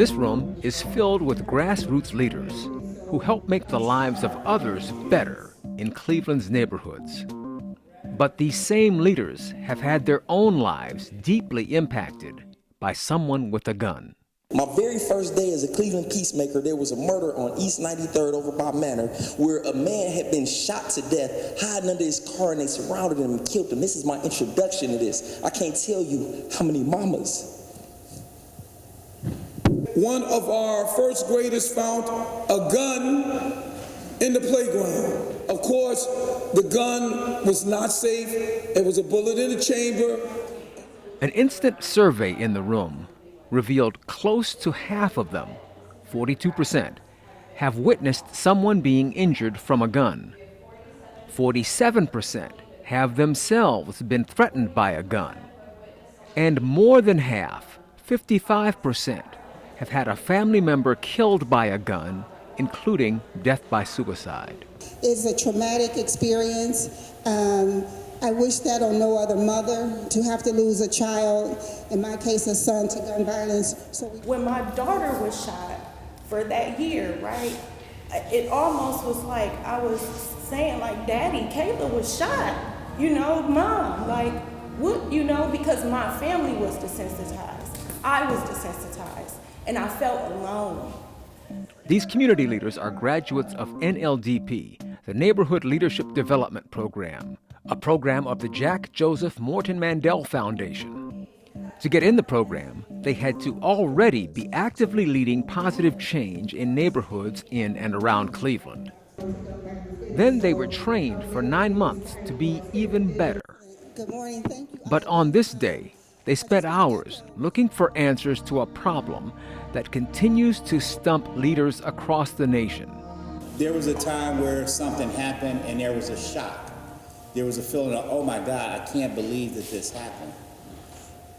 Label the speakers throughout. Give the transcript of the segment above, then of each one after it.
Speaker 1: This room is filled with grassroots leaders who help make the lives of others better in Cleveland's neighborhoods. But these same leaders have had their own lives deeply impacted by someone with a gun.
Speaker 2: My very first day as a Cleveland peacemaker, there was a murder on East 93rd over by Manor where a man had been shot to death, hiding under his car, and they surrounded him and killed him. This is my introduction to this. I can't tell you how many mamas.
Speaker 3: One of our first graders found a gun in the playground. Of course, the gun was not safe. It was a bullet in the chamber.
Speaker 1: An instant survey in the room revealed close to half of them, 42%, have witnessed someone being injured from a gun. 47% have themselves been threatened by a gun. And more than half, 55%, have had a family member killed by a gun, including death by suicide.
Speaker 4: It's a traumatic experience. I wish that on no other mother to have to lose a child, in my case a son, to gun violence.
Speaker 5: When my daughter was shot for that year, right, it almost was like I was saying, like, Daddy, Kayla was shot, Mom, like, what, because my family was desensitized. I was desensitized, and I felt alone.
Speaker 1: These community leaders are graduates of NLDP, the Neighborhood Leadership Development Program, a program of the Jack Joseph Morton Mandel Foundation. To get in the program, they had to already be actively leading positive change in neighborhoods in and around Cleveland. Then they were trained for 9 months to be even better.
Speaker 4: Good morning, thank you.
Speaker 1: But on this day, they spent hours looking for answers to a problem that continues to stump leaders across the nation.
Speaker 6: There was a time where something happened and there was a shock. There was a feeling of, oh my God, I can't believe that this happened.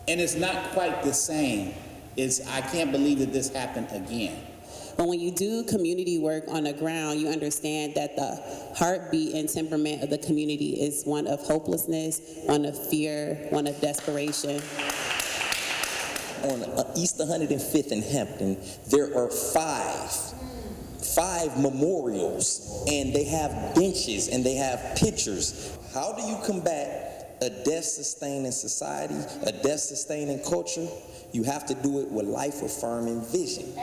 Speaker 6: And it's not quite the same. It's, I can't believe that this happened again.
Speaker 7: But when you do community work on the ground, you understand that the heartbeat and temperament of the community is one of hopelessness, one of fear, one of desperation.
Speaker 2: On East 105th in Hampton, there are five memorials, and they have benches and they have pictures. How do you combat a death-sustaining society, a death-sustaining culture? You have to do it with life-affirming vision.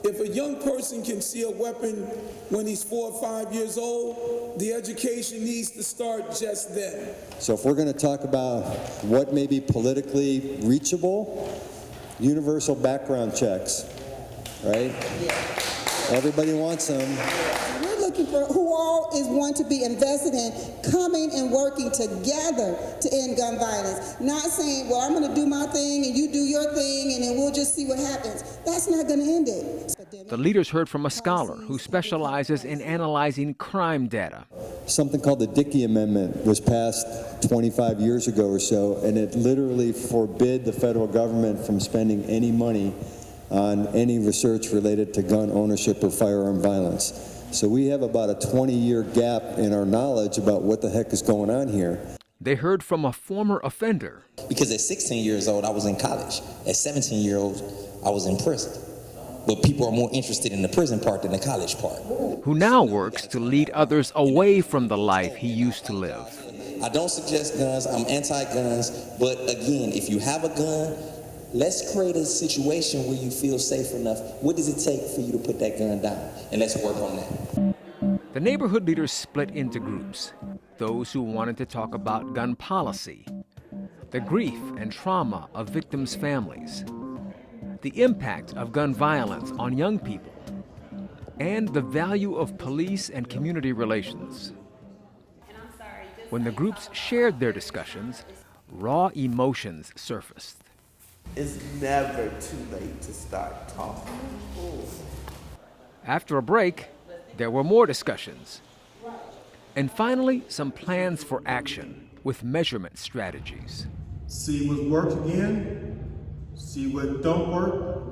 Speaker 3: If a young person can see a weapon when he's 4 or 5 years old, the education needs to start just then.
Speaker 8: So if we're going to talk about what may be politically reachable, universal background checks, right? Everybody wants them.
Speaker 4: We're looking for who all is want to be invested in coming and working together to end gun violence. Not saying, well, I'm going to do my thing and you do your thing and then we'll just see what happens. That's not going to end it.
Speaker 1: The leaders heard from a scholar who specializes in analyzing crime data.
Speaker 8: Something called the Dickey Amendment was passed 25 years ago or so, and it literally forbid the federal government from spending any money on any research related to gun ownership or firearm violence. So we have about a 20-year gap in our knowledge about what the heck is going on here.
Speaker 1: They heard from a former offender.
Speaker 2: Because at 16 years old, I was in college. At 17 years old, I was in prison. But people are more interested in the prison part than the college part.
Speaker 1: Who now works to lead others away from the life he used to live.
Speaker 2: I don't suggest guns, I'm anti-guns, but again, if you have a gun, let's create a situation where you feel safe enough. What does it take for you to put that gun down? And let's work on that.
Speaker 1: The neighborhood leaders split into groups. Those who wanted to talk about gun policy, the grief and trauma of victims' families, the impact of gun violence on young people, and the value of police and community relations. When the groups shared their discussions, raw emotions surfaced.
Speaker 9: It's never too late to start talking.
Speaker 1: After a break, there were more discussions. And finally, some plans for action with measurement strategies.
Speaker 3: See what works again, see what don't work,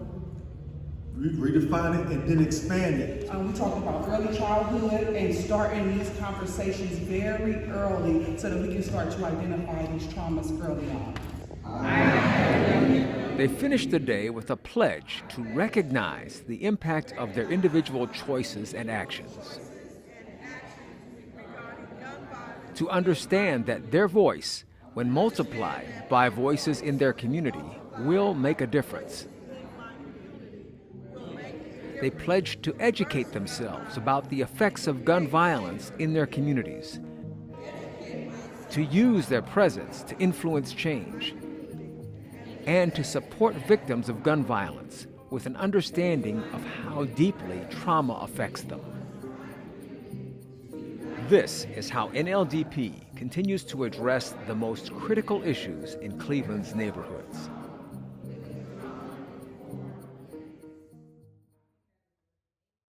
Speaker 3: redefine it, and then expand it.
Speaker 10: We talk about early childhood and starting these conversations very early so that we can start to identify these traumas early on.
Speaker 1: They finished the day with a pledge to recognize the impact of their individual choices and actions, to understand that their voice, when multiplied by voices in their community, will make a difference. They pledged to educate themselves about the effects of gun violence in their communities, to use their presence to influence change, and to support victims of gun violence with an understanding of how deeply trauma affects them. This is how NLDP continues to address the most critical issues in Cleveland's neighborhoods.